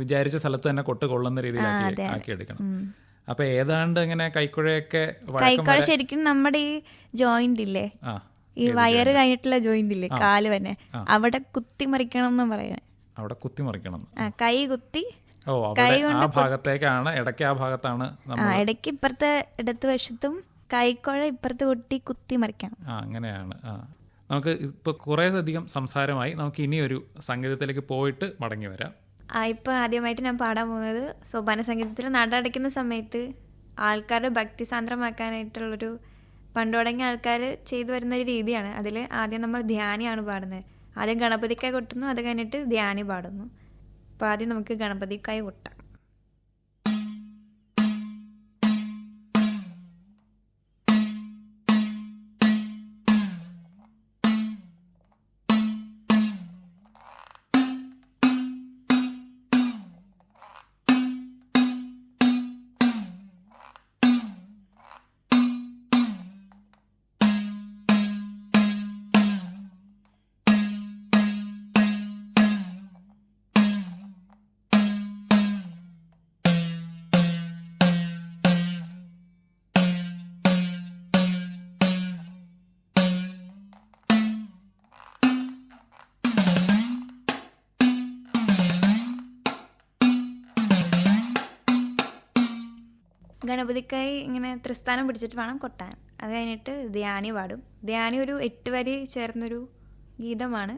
വിചാരിച്ച സ്ഥലത്ത് തന്നെ കൊട്ട് കൊള്ളുന്ന രീതിയിലാക്കി ആക്കിയെടുക്കണം. അപ്പൊ ഏതാണ്ട് ഇങ്ങനെ കൈക്കുഴയൊക്കെ കൈക്കുഴ ശരിക്കും നമ്മുടെ ഈ ജോയിന്റ് ഇല്ലേ, ഈ വയറ് കഴിഞ്ഞിട്ടുള്ള ജോയിന്റ് ഇല്ലേ, കാല് തന്നെ, അവിടെ കുത്തി മറിക്കണം എന്ന് പറയാൻ. അവിടെ കുത്തി മറിക്കണം, കൈ കുത്തി. കൈ കൊണ്ട് ആ ഭാഗത്തേക്കാണ്, ഇടയ്ക്ക് ആ ഭാഗത്താണ്, ഇടയ്ക്ക് ഇപ്പുറത്തെ ഇടത്ത് വശത്തും കൈക്കുഴ ഇപ്പുറത്ത് കുത്തി മറിക്കണം. അങ്ങനെയാണ്. നമുക്ക് ഇപ്പൊ കുറേ അധികം സംസാരമായി, നമുക്ക് ഇനിയൊരു സംഗീതത്തിലേക്ക് പോയിട്ട് മടങ്ങി വരാം. ഇപ്പം ആദ്യമായിട്ട് ഞാൻ പാടാൻ പോകുന്നത് സോപാന സംഗീതത്തിൽ നടയടയ്ക്കുന്ന സമയത്ത് ആൾക്കാരെ ഭക്തിസാന്ദ്രമാക്കാനായിട്ടുള്ളൊരു പണ്ട് തുടങ്ങിയ ആൾക്കാർ ചെയ്തു വരുന്നൊരു രീതിയാണ്. അതിൽ ആദ്യം നമ്മൾ ധ്യാനിയാണ് പാടുന്നത്. ആദ്യം ഗണപതിക്കായി കൊട്ടുന്നു, അത് കഴിഞ്ഞിട്ട് ധ്യാനി പാടുന്നു. അപ്പോൾ ആദ്യം നമുക്ക് ഗണപതിക്കായി കൊട്ടാം. ഗണപതിക്കായി ഇങ്ങനെ ത്രിസ്ഥാനം പിടിച്ചിട്ട് വേണം കൊട്ടാൻ. അത് കഴിഞ്ഞിട്ട് ധ്യാനി പാടും. ധ്യാനി ഒരു 8 വരി ചേർന്നൊരു ഗീതമാണ്.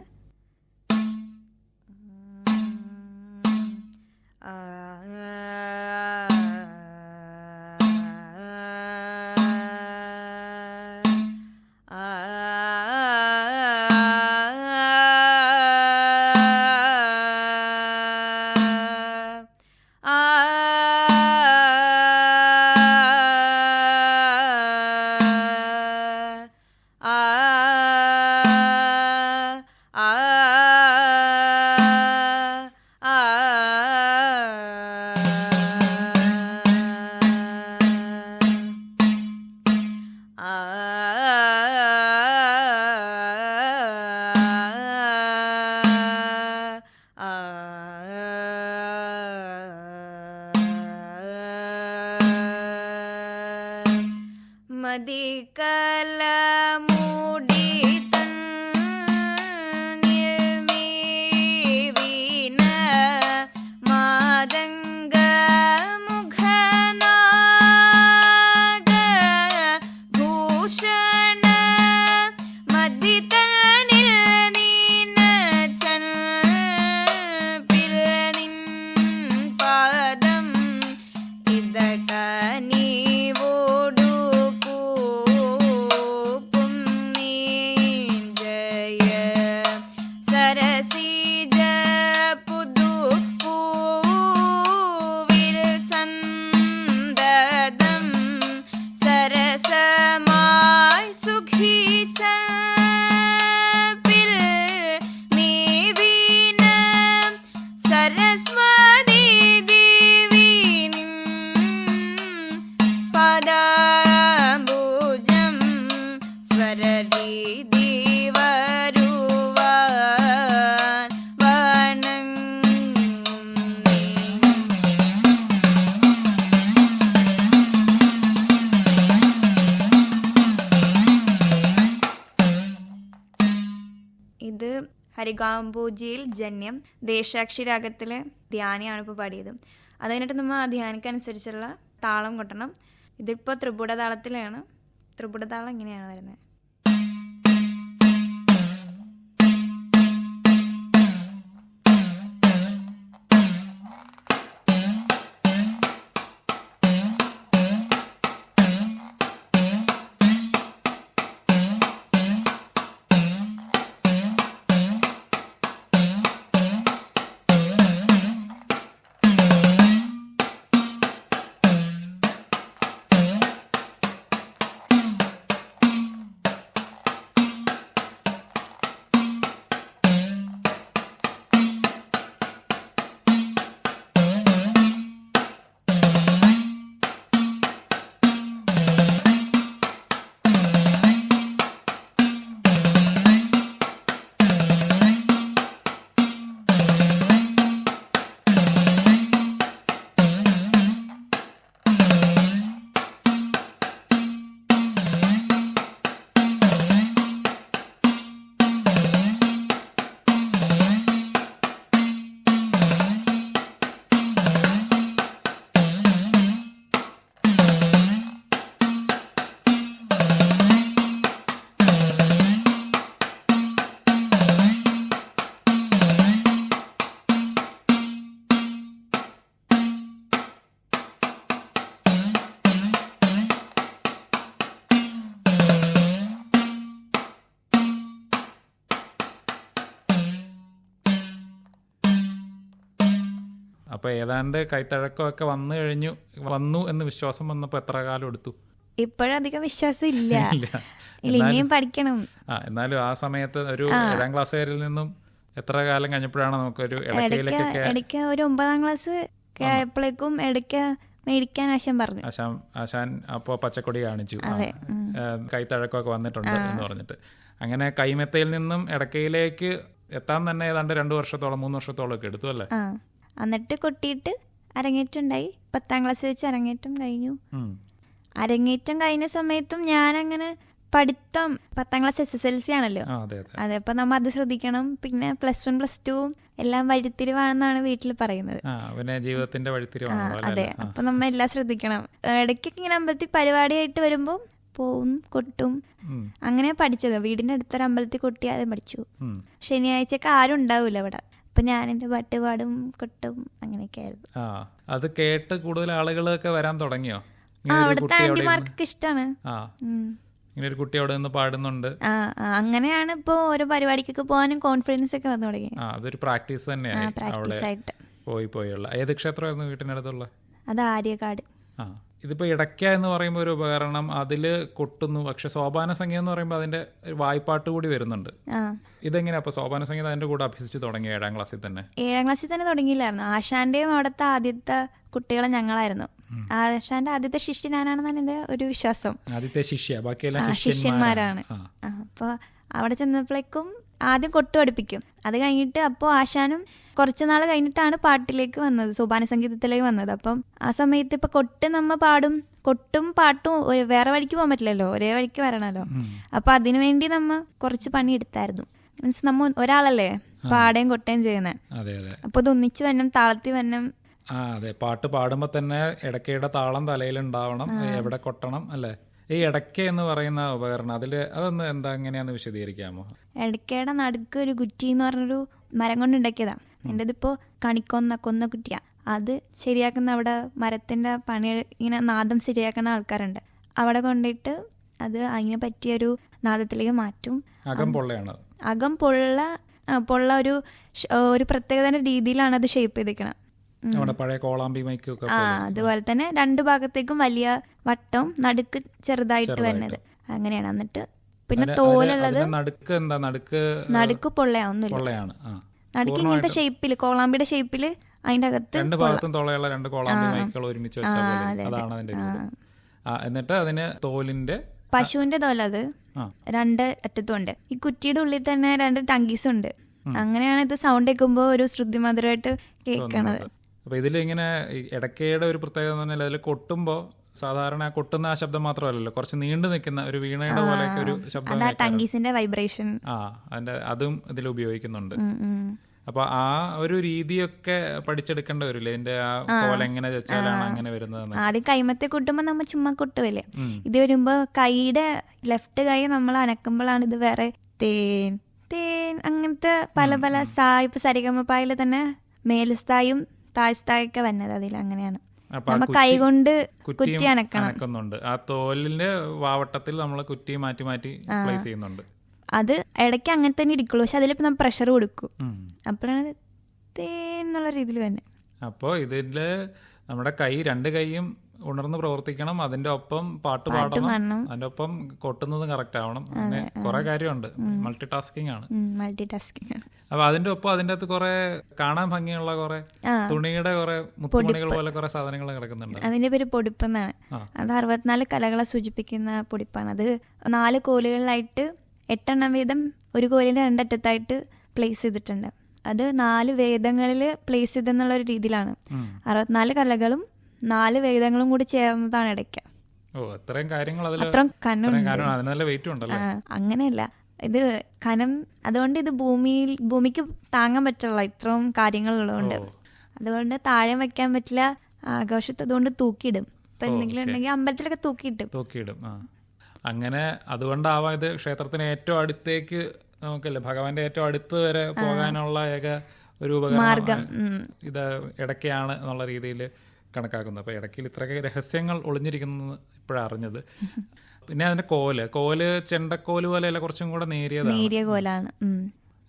ഇത് ഹരികാംബോജിയിൽ ജന്യം ദേശാക്ഷി രാഗത്തിലെ ധ്യാനിയാണ് ഇപ്പോൾ പാടിയത്. അത് കഴിഞ്ഞിട്ട് നമ്മൾ ആ ധ്യാനിക്കനുസരിച്ചുള്ള താളം കൊട്ടണം. ഇതിപ്പോൾ ത്രിപുട താളത്തിലാണ്. ത്രിപുട താളം ഇങ്ങനെയാണ് വരുന്നത്. അപ്പോൾ ഏതാണ്ട് കൈത്തഴക്കമൊക്കെ വന്നു എന്ന് വിശ്വാസം വന്നപ്പോൾ എത്ര കാലം എടുത്തു? ഇപ്പോഴധികം വിശ്വാസം ഇല്ല. ഇല്ല. ഇനിയും പഠിക്കണം. എന്നാലും ആ സമയത്ത് ഒരു 7ാം ക്ലാസ്സുകാരിൽ നിന്നും എത്ര കാലം കഴിഞ്ഞപ്പോഴാണ് നമുക്കൊരു ഇടയ്ക്കയിലേക്കൊക്കെ? ഇടയ്ക്ക് ഒരു 9ാം ക്ലാസ് ആയപ്പോഴേക്കും ഇടയ്ക്ക് മേടിക്കാൻ ആശാൻ പറഞ്ഞു. ആശാൻ അപ്പോൾ പച്ചക്കൊടി കാണിച്ചു, കൈത്തഴക്കമൊക്കെ വന്നിട്ടുണ്ട് എന്ന് പറഞ്ഞിട്ട്. അങ്ങനെ കൈമെത്തയിൽ നിന്നും ഇടയ്ക്കയിലേക്ക് എത്താൻ തന്നെ ഏതാണ്ട് 2 വർഷത്തോളം 3 വർഷത്തോളം ഒക്കെ എടുത്തു അല്ലേ? എന്നിട്ട് കൊട്ടിയിട്ട് അരങ്ങേറ്റം ഉണ്ടായി. 10ാം ക്ലാസ് വെച്ച് അരങ്ങേറ്റം കഴിഞ്ഞു. അരങ്ങേറ്റം കഴിഞ്ഞ സമയത്തും ഞാനങ്ങനെ പഠിത്തം 10ാം ക്ലാസ് SSLC ആണല്ലോ. അതെ, അപ്പൊ നമ്മ അത് ശ്രദ്ധിക്കണം. പിന്നെ +1 +2 എല്ലാം വഴിത്തിരിവാണെന്നാണ് വീട്ടിൽ പറയുന്നത്. ജീവിതത്തിന്റെ അതെ, അപ്പൊ നമ്മ എല്ലാം ശ്രദ്ധിക്കണം. ഇടയ്ക്കൊക്കെ ഇങ്ങനെ അമ്പലത്തിൽ പരിപാടിയായിട്ട് വരുമ്പോ പോവും, കൊട്ടും. അങ്ങനെ പഠിച്ചത്. വീടിന്റെ അടുത്തൊരു അമ്പലത്തിൽ കൊട്ടി ആദ്യം പഠിച്ചു. ശനിയാഴ്ചയൊക്കെ ആരും ഉണ്ടാവൂല ഇവിടെ. അപ്പൊ ഞാൻ എന്റെ പാട്ട് പാടും, കൊട്ടും, അങ്ങനെയൊക്കെ ആയിരുന്നു. അത് കേട്ട് കൂടുതൽ ആളുകളൊക്കെ വരാൻ തുടങ്ങിയോ? അവിടുത്തെ ആന്റിമാർക്കൊക്കെ ഇഷ്ടമാണ്. ഇങ്ങനെ ഒരു കുട്ടി അവിടെ നിന്ന് പാടുന്നുണ്ട്. അങ്ങനെയാണ് ഇപ്പൊ ഓരോ പരിപാടിക്കൊക്കെ പോകാനും കോൺഫിഡൻസ് ഒക്കെ വന്നു തുടങ്ങി. അതൊരു പ്രാക്ടീസ് തന്നെയാണ്. പ്രാക്ടീസ് ആയിട്ട് പോയുള്ള. ഏത് ക്ഷേത്രമായിരുന്നു വീട്ടിനടുത്തുള്ള? അത് ആര്യകാട്. ഇതിപ്പോ ഇടയ്ക്ക എന്ന് പറയുമ്പോൾ ഒരു ഉപകരണം, അതില് കൊട്ടുന്നു. പക്ഷെ സോപാന സംഗീതം എന്ന് പറയുമ്പോൾ അതിന്റെ വായ്പാട്ട് കൂടി വരുന്നുണ്ട്. ഇതെങ്ങനെയാ അപ്പൊ സോപാന സംഗീതം അതിന്റെ കൂടെ അഭ്യസിച്ച് തുടങ്ങി 7ാം ക്ലാസ്സിൽ തന്നെ? 7ാം ക്ലാസ്സിൽ തന്നെ തുടങ്ങിയില്ലായിരുന്നു. ആശാന്റെയും അവിടുത്തെ ആദ്യത്തെ കുട്ടികളെ ഞങ്ങളായിരുന്നു. ആശാന്റെ ആദ്യത്തെ ശിഷ്യ ഞാനാണെന്നാണ് എന്റെ ഒരു വിശ്വാസം. ആദ്യത്തെ ശിഷ്യന്മാരാണ്. അപ്പൊ അവിടെ ചെന്നപ്പോഴേക്കും ആദ്യം കൊട്ടു പഠിപ്പിക്കും. അത് കഴിഞ്ഞിട്ട് അപ്പോൾ ആശാനും കുറച്ച് നാൾ കഴിഞ്ഞിട്ടാണ് പാട്ടിലേക്ക് വന്നത്, സോപാന സംഗീതത്തിലേക്ക് വന്നത്. അപ്പം ആ സമയത്ത് ഇപ്പൊ കൊട്ട് നമ്മ പാടും, കൊട്ടും പാട്ടും വേറെ വഴിക്ക് പോകാൻ പറ്റില്ലല്ലോ, ഒരേ വഴിക്ക് വരണല്ലോ. അപ്പൊ അതിനു വേണ്ടി നമ്മ കുറച്ച് പണി എടുത്തായിരുന്നു. മീൻസ് നമ്മ ഒരാളല്ലേ പാടുകയും കൊട്ടുകയും ചെയ്യുന്നത്. അപ്പൊ ഇത് ഒന്നിച്ച് വരണം, താളത്തിൽ വരണം. അതെ, പാട്ട് പാടുമ്പോ തന്നെ ഇടയ്ക്കയുടെ താളം തലയിലുണ്ടാവണം, എവിടെ കൊട്ടണം അല്ലേ? ഈ ഇടയ്ക്ക എന്ന് പറയുന്ന ഉപകരണം അതൊന്ന് എങ്ങനെയാന്ന് വിശദീകരിക്കാമോ? ഇടയ്ക്കയുടെ നടുക്ക് ഒരു കുറ്റി എന്ന് പറഞ്ഞൊരു മരം കൊണ്ട് ഉണ്ടാക്കിയതാ. എൻ്റെ ഇതിപ്പോ കൊന്ന കുറ്റിയാ. അത് ശരിയാക്കുന്ന അവിടെ മരത്തിന്റെ പണി ഇങ്ങനെ നാദം ശരിയാക്കുന്ന ആൾക്കാരുണ്ട്. അവിടെ കൊണ്ടിട്ട് അത് അതിനെ പറ്റിയൊരു നാദത്തിലേക്ക് മാറ്റും. അകം പൊള്ള ഒരു പ്രത്യേക രീതിയിലാണ് അത് ഷേപ്പ് ചെയ്തിരിക്കണം. അതുപോലെ തന്നെ 2 ഭാഗത്തേക്കും വലിയ വട്ടവും നടുക്ക് ചെറുതായിട്ട് വരുന്നത് അങ്ങനെയാണ്. എന്നിട്ട് പിന്നെ തോലുള്ളത് നടുക്ക് പൊള്ളയാവുന്നില്ല. നടുക്ക് ഇങ്ങനത്തെ ഷേപ്പില്, കോളാമ്പിയുടെ ഷേപ്പില് അതിന്റെ അകത്ത് എന്നിട്ട് അതിന് തോലിന്റെ പശുവിന്റെ തോലത് 2 അറ്റത്തും ഉണ്ട്. ഈ കുറ്റിയുടെ ഉള്ളിൽ തന്നെ 2 ടങ്കീസ് ഉണ്ട്. അങ്ങനെയാണ് ഇത് സൗണ്ട് കേൾക്കുമ്പോ ഒരു ശ്രുതിമധുരമായിട്ട് കേൾക്കണത്. അപ്പൊ ഇതിലിങ്ങനെ ഇടയ്ക്കയുടെ ഒരു പ്രത്യേകത എന്ന് പറഞ്ഞാൽ അതിൽ കൊട്ടുമ്പോ സാധാരണ കൊട്ടുന്ന ആ ശബ്ദം മാത്രമല്ലല്ലോ, കുറച്ച് നീണ്ടു നിൽക്കുന്ന ഒരു വീണയുടെ പോലെയൊക്കെ ഒരു ശബ്ദം, ടങ്കീസിന്റെ വൈബ്രേഷൻ അതും ഇതിൽ ഉപയോഗിക്കുന്നുണ്ട്. അപ്പൊ ആ ഒരു രീതിയൊക്കെ പഠിച്ചെടുക്കേണ്ടി വരില്ലേ? ഇതിന്റെ ആ പോലെ എങ്ങനെ വെച്ചാലാണ് അങ്ങനെ വരുന്നത്? ആദ്യം കൈമത്തെ കൊട്ടുമ്പോ നമ്മ ചുമ്മാ കൊട്ടുവല്ലേ. ഇത് വരുമ്പോ കൈയുടെ ലെഫ്റ്റ് കൈ നമ്മൾ അനക്കുമ്പോഴാണ് ഇത് വേറെ തേൻ തേൻ അങ്ങനത്തെ പല ഇപ്പൊ സരിഗമപായില് തന്നെ മേൽസ്ഥായും താഴ്സ്ഥായൊക്കെ വന്നത് അതിൽ. അങ്ങനെയാണ് നമ്മ കൈ കൊണ്ട് കുറ്റി അനക്കുന്നുണ്ട്. ആ തോലിന്റെ വാവട്ടത്തിൽ നമ്മൾ കുറ്റി മാറ്റി പ്ലേസ് ചെയ്യുന്നുണ്ട്. അത് ഇടയ്ക്ക് അങ്ങനെ തന്നെ ഇരിക്കുള്ളൂ, പക്ഷെ അതിലിപ്പോ നമ്മൾ പ്രഷർ കൊടുക്കും. അപ്പോഴാണ് തേന്നുള്ള രീതിയിൽ തന്നെ. അപ്പോൾ ഇതില് നമ്മുടെ 2 കൈയും ഉണർന്ന് പ്രവർത്തിക്കണം, അതിന്റെ ഒപ്പം പാട്ട് പാടണം, അതിന്റെ ഒപ്പം കൊട്ടുന്നതും കറക്റ്റ് ആവണം. അങ്ങനെ കുറെ കാര്യമുണ്ട്. മൾട്ടി ടാസ്കിങ് ആണ്. അപ്പൊ അതിന്റെ ഒപ്പം അതിന്റെ അകത്ത് കുറെ കാണാൻ ഭംഗിയുള്ള കുറെ തുണിയുടെ കുറെ മുത്തുമണികൾ പോലെ കുറെ സാധനങ്ങൾ കിടക്കുന്നുണ്ട്. അതിന്റെ പേര് പൊടിപ്പ് എന്നാണ്. അത് 64 കലകളെ സൂചിപ്പിക്കുന്ന പൊടിപ്പാണ്. അത് 4 കോലുകളിലായിട്ട് 8 എണ്ണം വീതം ഒരു കോലിന്റെ 2 അറ്റത്തായിട്ട് പ്ലേസ് ചെയ്തിട്ടുണ്ട്. അത് 4 വേദങ്ങളിൽ പ്ലേസ് ചെയ്തെന്നുള്ള ഒരു രീതിയിലാണ്. 64 കലകളും 4 വേദങ്ങളും കൂടി ചേർന്നതാണ് ഇടയ്ക്ക. അങ്ങനെയല്ല, ഇത് കനം, അതുകൊണ്ട് ഇത് ഭൂമിക്ക് താങ്ങാൻ പറ്റുള്ള ഇത്രയും കാര്യങ്ങളുള്ളതുകൊണ്ട്. അതുകൊണ്ട് താഴെ വെക്കാൻ പറ്റില്ല, ആഘോഷത്തെ അതുകൊണ്ട് തൂക്കിയിടും. ഇപ്പൊ എന്തെങ്കിലും ഉണ്ടെങ്കിൽ അമ്പലത്തിലൊക്കെ തൂക്കിയിടും. അങ്ങനെ അതുകൊണ്ടാവാം ഇത് ക്ഷേത്രത്തിന് ഏറ്റവും അടുത്തേക്ക് നമുക്കല്ലേ, ഭഗവാന്റെ ഏറ്റവും അടുത്ത് വരെ പോകാനുള്ള ഏക ഒരു ഉപകരണം ഇത് ഇടയ്ക്കാണ് എന്നുള്ള രീതിയിൽ കണക്കാക്കുന്നത്. അപ്പോൾ ഇടയ്ക്കിൽ ഇത്രയൊക്കെ രഹസ്യങ്ങൾ ഒളിഞ്ഞിരിക്കുന്നത് ഇപ്പോഴാണ് അറിഞ്ഞത്. പിന്നെ അതിന്റെ കോല് ചെണ്ടക്കോല് പോലെയല്ല, കുറച്ചും കൂടെ നേരിയ കോലാണ്.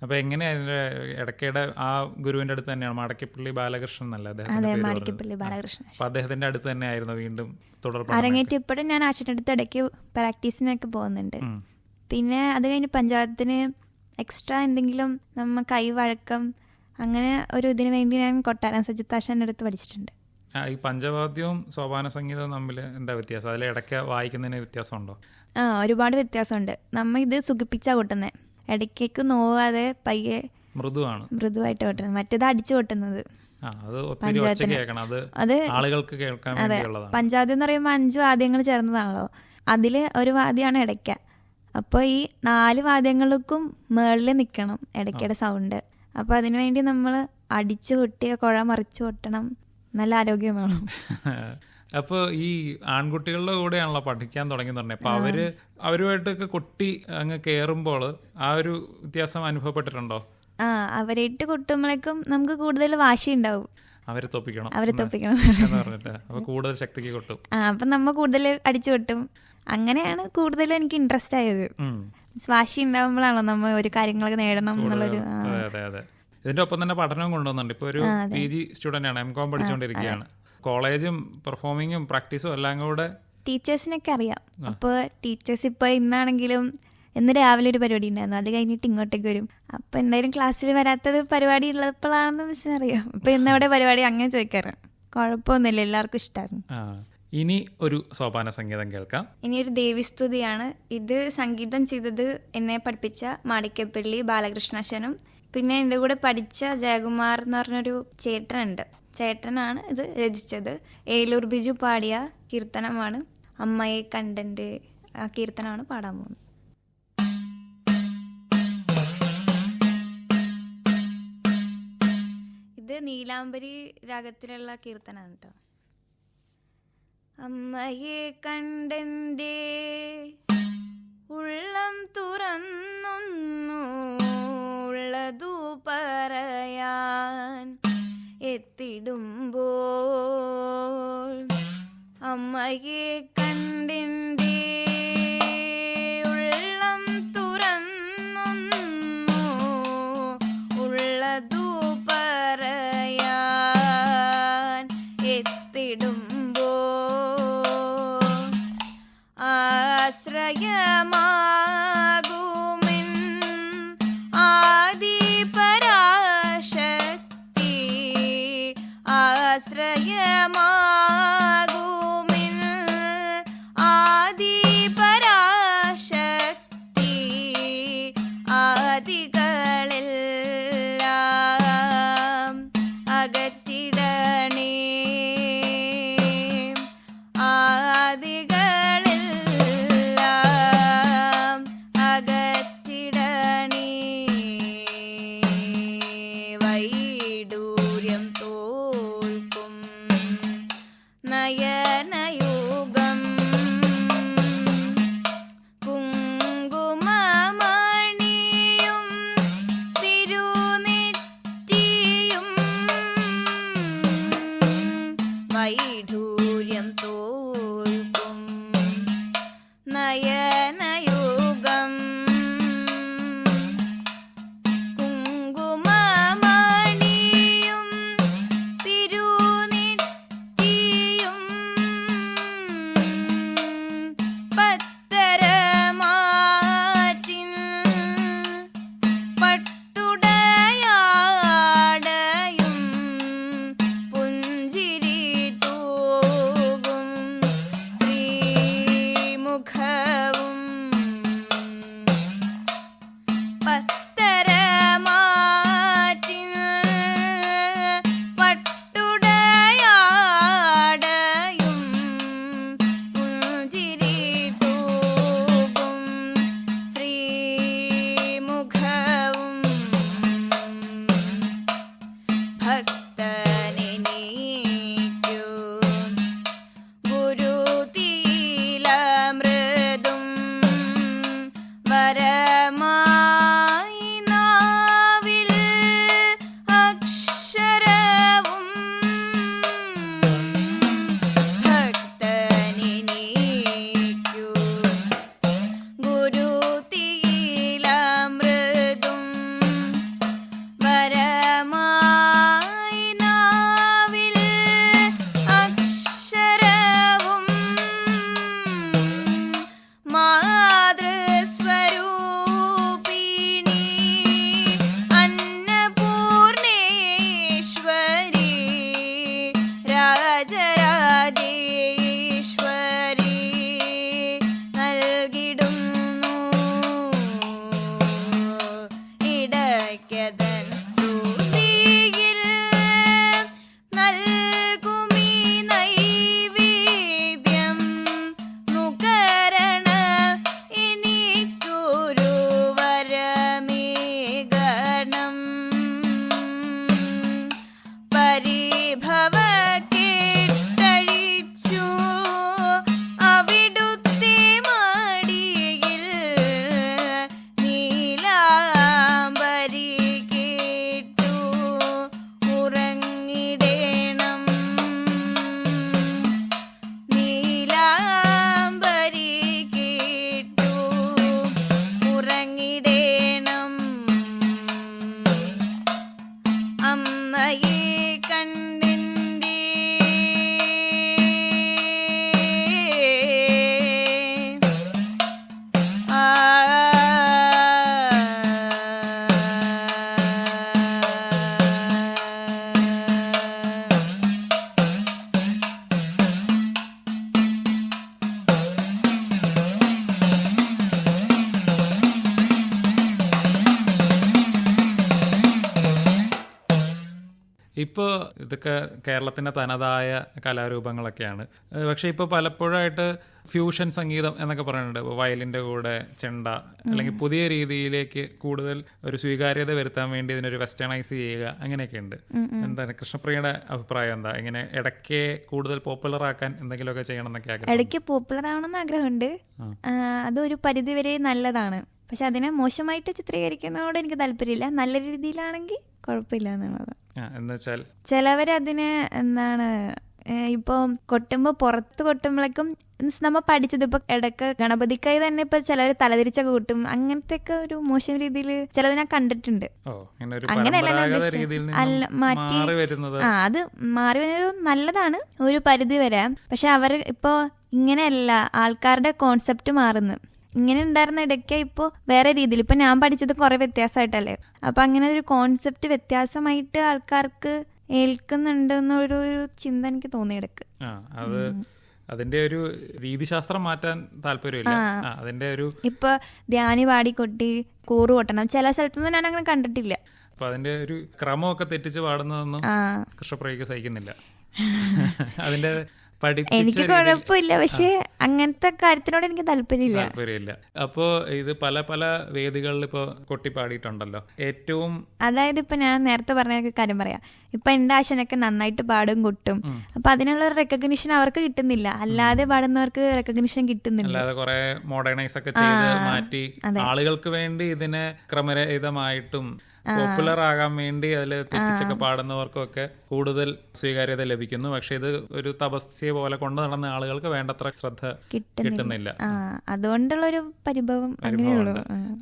അപ്പോൾ എങ്ങനെയാ അതിൻ്റെ ഇടയ്ക്കയുടെ ആ ഗുരുവിൻ്റെ അടുത്ത് തന്നെയാണ് മടക്കിപ്പള്ളി ബാലകൃഷ്ണൻ എന്നല്ല അദ്ദേഹത്തിൻ്റെ അതെ, പേര് മാണിക്കപ്പള്ളി ബാലകൃഷ്ണൻ. അപ്പോൾ അദ്ദേഹത്തിൻ്റെ അടുത്ത് തന്നെ ആയിരുന്നു വീണ്ടും തുടർ അരങ്ങേറ്റം ഇപ്പോഴും ഞാൻ ആശയുടെ അടുത്ത് ഇടയ്ക്ക് പ്രാക്ടീസിനൊക്കെ പോകുന്നുണ്ട്. പിന്നെ അത് കഴിഞ്ഞ് പഞ്ചായത്തിന് എക്സ്ട്രാ എന്തെങ്കിലും നമ്മ കൈവഴക്കം അങ്ങനെ ഒരു ഇതിന് വേണ്ടി ഞാൻ കൊട്ടാരം സജിത്താശാൻ്റെ അടുത്ത് പഠിച്ചിട്ടുണ്ട്. ഈ പഞ്ചവാദ്യവും സോപാന സംഗീതവും തമ്മിൽ എന്താ വ്യത്യാസം? അതിൽ ഇടയ്ക്ക് വായിക്കുന്നതിന് വ്യത്യാസമുണ്ടോ? ഒരുപാട് വ്യത്യാസമുണ്ട്. നമ്മ ഇത് സുഖിപ്പിച്ചാ കൊട്ടുന്നത്, ഇടയ്ക്കേക്ക് നോവാതെ പയ്യെ മൃദുവായിട്ട് കൊട്ടുന്നത്. മറ്റേത് അടിച്ചു കൊട്ടുന്നത് അത് ആളുകൾക്ക് കേൾക്കാൻ വേണ്ടിയുള്ളതാണ്. പഞ്ചവാദ്യം എന്ന് പറയുമ്പോൾ 5 വാദ്യങ്ങൾ ചേർന്നതാണല്ലോ. അതിൽ ഒരു വാദ്യമാണ് ഇടയ്ക്ക. അപ്പോൾ ഈ 4 വാദ്യങ്ങൾക്കും മേളിൽ നിൽക്കണം ഇടയ്ക്കയുടെ സൗണ്ട്. അപ്പോൾ അതിനുവേണ്ടി നമ്മൾ അടിച്ചു കൊട്ടിയ കുഴ മറിച്ച് കൊട്ടണം, നല്ല ആരോഗ്യം വേണം. അപ്പോൾ ഈ ആൺകുട്ടികളുടെ കൂടെയാണല്ലോ പഠിക്കാൻ തുടങ്ങി. അപ്പോൾ അവരുമായിട്ടൊക്കെ കൊട്ടി അങ്ങ് കയറുമ്പോൾ ആ ഒരു വ്യത്യാസം അനുഭവപ്പെട്ടിട്ടുണ്ടോ? അവരായിട്ട് കൊട്ടുമ്പോഴേക്കും നമുക്ക് കൂടുതൽ വാശി ഉണ്ടാവും. അവരെ തോപ്പിക്കണം പറഞ്ഞിട്ട് കൂടുതൽ ശക്തിക്ക് കൊട്ടും. അപ്പം നമ്മൾ കൂടുതൽ അടിച്ചു കൊട്ടും. അങ്ങനെയാണ് കൂടുതൽ എനിക്ക് ഇൻട്രസ്റ്റ് ആയത്. വാശി ഉണ്ടാവുമ്പോഴാണോ നമ്മൾ ഒരു കാര്യങ്ങളൊക്കെ നേടണം എന്നുള്ളൊരു. ഇതിന്റെ ഒപ്പം തന്നെ പഠനവും കൊണ്ടുവന്നുണ്ട്. ഇപ്പോൾ ഒരു PG സ്റ്റുഡൻ്റ് ആണ്, MCOM പഠിച്ചുകൊണ്ടിരിക്കുകയാണ്. കോളേജും പെർഫോമിങ്ങും പ്രാക്ടീസും എല്ലാം കൂടെ. ടീച്ചേഴ്സിനൊക്കെ അറിയാം. അപ്പോൾ ടീച്ചേഴ്സ് ഇപ്പോൾ ഇന്നാണെങ്കിലും ഇന്ന് രാവിലെ ഒരു പരിപാടി ഉണ്ടായിരുന്നു, അത് കഴിഞ്ഞിട്ട് ഇങ്ങോട്ടേക്ക് വരും. അപ്പോൾ എന്തായാലും ക്ലാസ്സിൽ വരാത്തത് പരിപാടി ഉള്ളപ്പോഴാണെന്ന് മിസ്സിന് അറിയാം. അപ്പോൾ ഇന്നവിടെ പരിപാടി അങ്ങനെ ചോദിക്കാറ്. കുഴപ്പമൊന്നുമില്ല, എല്ലാവർക്കും ഇഷ്ടമായിരുന്നു. ഇനി ഒരു സോപാന സംഗീതം കേൾക്കാം. ഇനി ഒരു ദേവിസ്തുതിയാണ്. ഇത് സംഗീതം ചെയ്തത് എന്നെ പഠിപ്പിച്ച മാണിക്കപ്പള്ളി ബാലകൃഷ്ണാശനും പിന്നെ എൻ്റെ കൂടെ പഠിച്ച ജയകുമാർ എന്ന് പറഞ്ഞൊരു ചേട്ടനുണ്ട്. ചേട്ടനാണ് ഇത് രചിച്ചത്. ഏലൂർ ബിജു പാടിയ കീർത്തനമാണ്. അമ്മയെ കണ്ടൻ്റെ ആ കീർത്തനമാണ് പാടാൻ പോകുന്നത്. ഇത് നീലാംബരി രാഗത്തിലുള്ള കീർത്തനാണ് കേട്ടോ. അമ്മയെ കണ്ടൻ്റെ ഉള്ളം തുറന്നൊന്നു ഉള്ളതു പറയാൻ എത്തിടുമ്പോൾ അമ്മയെ കണ്ടൻ്റെ ഉള്ളം തുറന്നൊന്നു ഉള്ളതു പറയാൻ എത്തിടുമ്പോൾ ആശ്രയമാകുമെൻ ആദിപരാശക്തി ആശ്രയമാകുമെൻ ആദിപരാശക്തി ആദികളെല്ലാം അകറ്റിടണേ ആദികളെല്ലാം അകറ്റിടണേ വൈഡൂര്യം തോൽക്കും നയനയുഗം കുങ്കുമമണിയും തിരുനെറ്റിയും വൈഡൂര്യം തോൽക്കും നയനയുഗം കുങ്കുമമണിയും തിരുനെറ്റിയും പത്തരമാറ്റിൻ പട്ടുടയാടയും പുഞ്ചിരി തൂകും ശ്രീമുഖവും പത്തരമാറ്റിൻ പട്ടുടയാടയും പുഞ്ചിരി തൂകും ശ്രീമുഖവും ഭക്തനെനിക്കു ഗുരുതീലമൃദും വരമായി നാവിൽ അക്ഷരവും ഭക്തനെനിക്കു ഗുരുതീലമൃദും ഇപ്പോൾ ഇതൊക്കെ കേരളത്തിൻ്റെ തനതായ കലാരൂപങ്ങളൊക്കെയാണ്. പക്ഷേ ഇപ്പോൾ പലപ്പോഴായിട്ട് ഫ്യൂഷൻ സംഗീതം എന്നൊക്കെ പറയുന്നുണ്ട്. ഇപ്പോൾ വയലിൻ്റെ കൂടെ ചെണ്ട, അല്ലെങ്കിൽ പുതിയ രീതിയിലേക്ക് കൂടുതൽ ഒരു സ്വീകാര്യത വരുത്താൻ വേണ്ടി ഇതിനൊരു വെസ്റ്റേണൈസ് ചെയ്യുക, അങ്ങനെയൊക്കെ ഉണ്ട്. എന്താണ് കൃഷ്ണപ്രിയയുടെ അഭിപ്രായം? എന്താ ഇങ്ങനെ ഇടയ്ക്ക് കൂടുതൽ പോപ്പുലർ ആക്കാൻ എന്തെങ്കിലുമൊക്കെ ചെയ്യണം എന്നൊക്കെ ആഗ്രഹം? ഇടയ്ക്ക് പോപ്പുലർ ആവണമെന്ന് ആഗ്രഹമുണ്ട്. അതൊരു പരിധിവരെ നല്ലതാണ്. പക്ഷെ അതിനെ മോശമായിട്ട് ചിത്രീകരിക്കുന്നതോട് എനിക്ക് താല്പര്യമില്ല. നല്ല രീതിയിലാണെങ്കിൽ കുഴപ്പമില്ല എന്നുള്ളത്. എന്നുവെച്ചാൽ ചിലവരതിനെ എന്താണ് ഇപ്പോൾ കൊട്ടുമ്പോൾ പുറത്ത് കൊട്ടുമ്പോഴേക്കും നമ്മൾ പഠിച്ചത് ഇപ്പൊ ഇടയ്ക്ക് ഗണപതിക്കായി തന്നെ ഇപ്പൊ ചിലർ തലതിരിച്ചൊക്കെ കൂട്ടും. അങ്ങനത്തെ ഒക്കെ ഒരു മോശം രീതിയിൽ ചിലത് ഞാൻ കണ്ടിട്ടുണ്ട്. അങ്ങനെയല്ല അല്ല മാറ്റി അത് മാറി വരുന്നത് നല്ലതാണ് ഒരു പരിധി വരെ. പക്ഷെ അവർ ഇപ്പോ ഇങ്ങനെയല്ല, ആൾക്കാരുടെ കോൺസെപ്റ്റ് മാറുന്നു. ഇങ്ങനെ ഉണ്ടായിരുന്ന ഇടയ്ക്ക് ഇപ്പോൾ വേറെ രീതിയിൽ ഇപ്പൊ ഞാൻ പഠിച്ചത് കുറെ വ്യത്യാസമായിട്ടല്ലേ. അപ്പൊ അങ്ങനെ ഒരു കോൺസെപ്റ്റ് വ്യത്യാസമായിട്ട് ആൾക്കാർക്ക് ഏൽക്കുന്നുണ്ട് എന്നൊരു ചിന്ത എനിക്ക് തോന്നി ഇടയ്ക്ക്. അത് അതിന്റെ ഒരു രീതിശാസ്ത്രം മാറ്റാൻ താല്പര്യമില്ല. അതിന്റെ ഒരു ഇപ്പൊ ധ്യാനി പാടിക്കൊട്ടി കൂറു കൊട്ടണം ചില സ്ഥലത്തൊന്നും ഞാൻ അങ്ങനെ കണ്ടിട്ടില്ല. അപ്പൊ അതിന്റെ ഒരു ക്രമമൊക്കെ തെറ്റിച്ച് പാടുന്നതൊന്നും കൃഷ്ണപ്രിയക്ക് സഹിക്കുന്നില്ല. അതിന്റെ എനിക്ക് കുഴപ്പമില്ല, പക്ഷെ അങ്ങനത്തെ കാര്യത്തിനോട് എനിക്ക് താല്പര്യമില്ല. അപ്പോ ഇത് പല പല വേദികളിൽ ഇപ്പൊ കൊട്ടി പാടിയിട്ടുണ്ടല്ലോ. ഏറ്റവും അതായത് ഇപ്പൊ ഞാൻ നേരത്തെ പറഞ്ഞ കാര്യം പറയാം. ഇപ്പൊ എന്റെ ആശനൊക്കെ നന്നായിട്ട് പാടും കൊട്ടും. അപ്പൊ അതിനുള്ള റെക്കഗ്നിഷൻ അവർക്ക് കിട്ടുന്നില്ല. അല്ലാതെ പാടുന്നവർക്ക് റെക്കഗ്നിഷൻ കിട്ടുന്നില്ല. അല്ലാതെ കുറെ മോഡേണൈസ് ഒക്കെ ചെയ്ത് മാറ്റി ആളുകൾക്ക് വേണ്ടി ഇതിനെ ക്രമരഹിതമായിട്ടും പോപ്പുലർ ആകാൻ വേണ്ടി അതിൽ തെറ്റിച്ചൊക്കെ പാടുന്നവർക്കും ഒക്കെ കൂടുതൽ സ്വീകാര്യത ലഭിക്കുന്നു. പക്ഷെ ഇത് ഒരു തപസ്യ പോലെ കൊണ്ടു നടന്ന ആളുകൾക്ക് വേണ്ടത്ര ശ്രദ്ധ കിട്ടുന്നില്ല. അതുകൊണ്ടുള്ളൊരു പരിഭവം.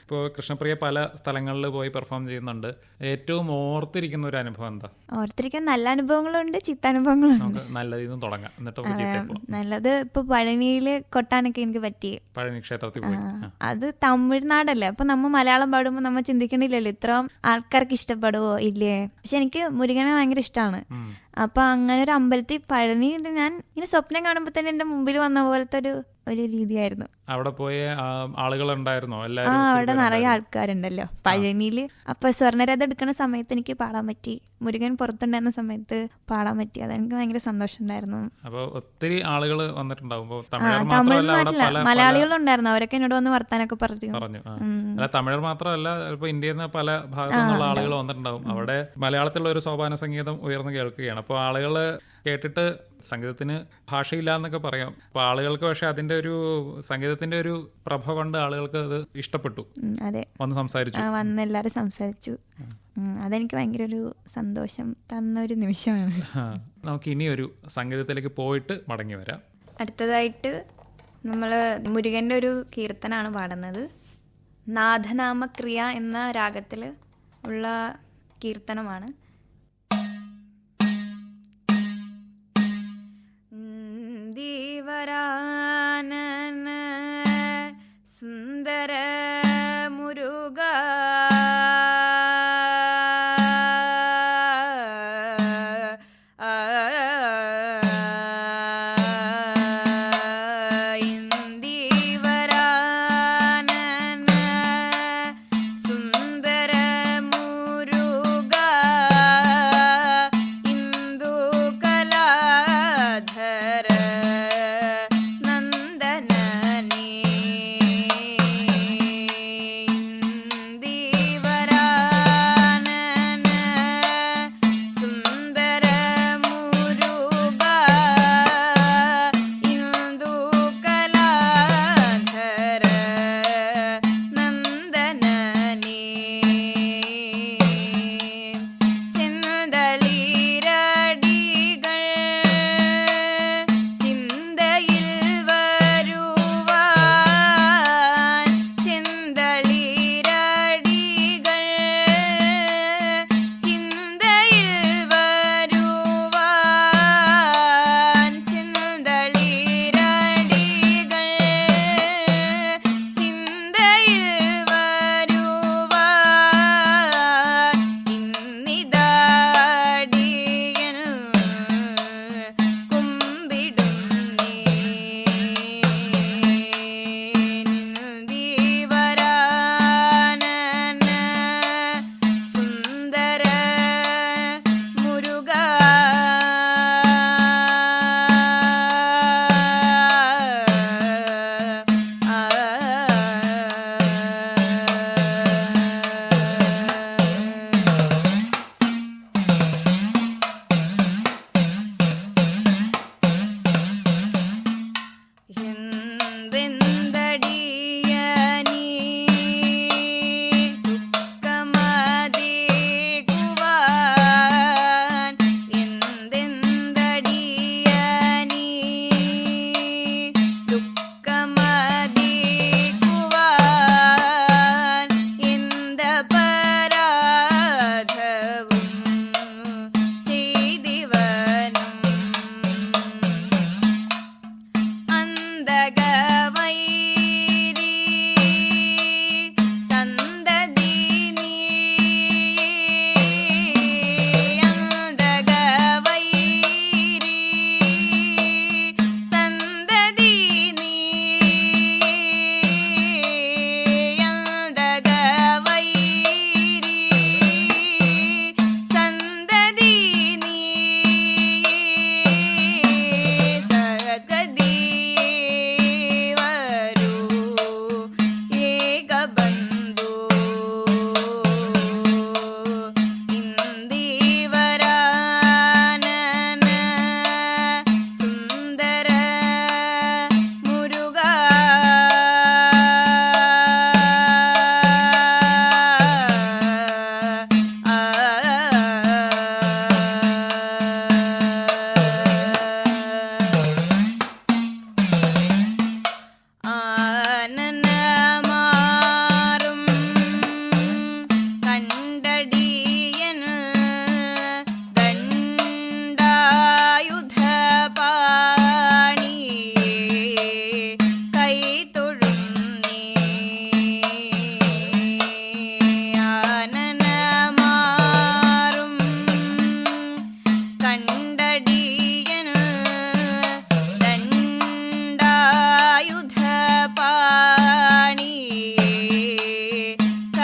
ഇപ്പോ കൃഷ്ണപ്രിയ പല സ്ഥലങ്ങളിൽ പോയി പെർഫോം ചെയ്യുന്നുണ്ട്. ഏറ്റവും ഓർത്തിരിക്കുന്ന ഒരു അനുഭവം എന്താ? ഓർത്തിരിക്കാൻ നല്ല അനുഭവങ്ങളുണ്ട്, ചീത്താനുഭവങ്ങളുണ്ട്. നല്ലതിൽ നിന്ന് തുടങ്ങാം, എന്നിട്ട് നല്ലത് ഇപ്പൊ പഴനിയില് കൊട്ടാനൊക്കെ എനിക്ക് പറ്റി. പഴനി ക്ഷേത്രത്തിൽ പോയി. അത് തമിഴ്നാടല്ലേ, അപ്പൊ നമ്മ മലയാളം പാടുമ്പോ നമ്മ ചിന്തിക്കണില്ലല്ലോ ഇത്രയും ആൾക്കാർക്ക് ഇഷ്ടപ്പെടുവോ ഇല്ലേ. പക്ഷെ എനിക്ക് മുരുകനെ ഭയങ്കര ഇഷ്ടമാണ്. അപ്പൊ അങ്ങനെ ഒരു അമ്പലത്തിൽ പഴനി ഞാൻ ഇങ്ങനെ സ്വപ്നം കാണുമ്പോ തന്നെ എന്റെ മുമ്പിൽ വന്ന പോലത്തെ ഒരു രീതിയായിരുന്നു. അവിടെ പോയ ആളുകളുണ്ടായിരുന്നോ? അവിടെ നിറയെ ആൾക്കാരുണ്ടല്ലോ പഴനിയില്. അപ്പൊ സ്വർണ്ണരഥം എടുക്കുന്ന സമയത്ത് എനിക്ക് പാടാൻ പറ്റി. മുരുകൻ പുറത്തുണ്ടായിരുന്ന സമയത്ത് പാടാൻ പറ്റി. അതെനിക്ക് ഭയങ്കര സന്തോഷം ഉണ്ടായിരുന്നു. അപ്പൊ ഒത്തിരി ആളുകൾ വന്നിട്ടുണ്ടാവും. തമിഴ് മലയാളികളുണ്ടായിരുന്നു. അവരൊക്കെ എന്നോട് വന്ന് വർത്താനൊക്കെ പറഞ്ഞു. തമിഴർ മാത്രമല്ല, ഇപ്പൊ ഇന്ത്യയിൽ നിന്ന് പല ഭാഗത്തു നിന്നുള്ള ആളുകൾ വന്നിട്ടുണ്ടാവും. അവിടെ മലയാളത്തിലുള്ള ഒരു സോപാന സംഗീതം ഉയർന്നു കേൾക്കുകയാണ്. അപ്പോൾ ആളുകള് കേട്ടിട്ട് സംഗീതത്തിന് ഭാഷയില്ല എന്നൊക്കെ പറയാം. അപ്പൊ ആളുകൾക്ക് പക്ഷെ അതിന്റെ ഒരു സംഗീതത്തിന്റെ ഒരു പ്രഭ കൊണ്ട് ആളുകൾക്ക് അത് ഇഷ്ടപ്പെട്ടു. വന്ന് സംസാരിച്ചു, എല്ലാവരും സംസാരിച്ചു. അതെനിക്ക് ഭയങ്കര ഒരു സന്തോഷം തന്ന ഒരു നിമിഷമാണ്. നമുക്ക് ഇനി ഒരു സംഗീതത്തിലേക്ക് പോയിട്ട് മടങ്ങി വരാം. അടുത്തതായിട്ട് നമ്മള് മുരുകന്റെ ഒരു കീർത്തനാണ് പാടുന്നത്. നാഥനാമക്രിയ എന്ന രാഗത്തില് ഉള്ള കീർത്തനമാണ്. ദീവരാനന സുന്ദര മുരുക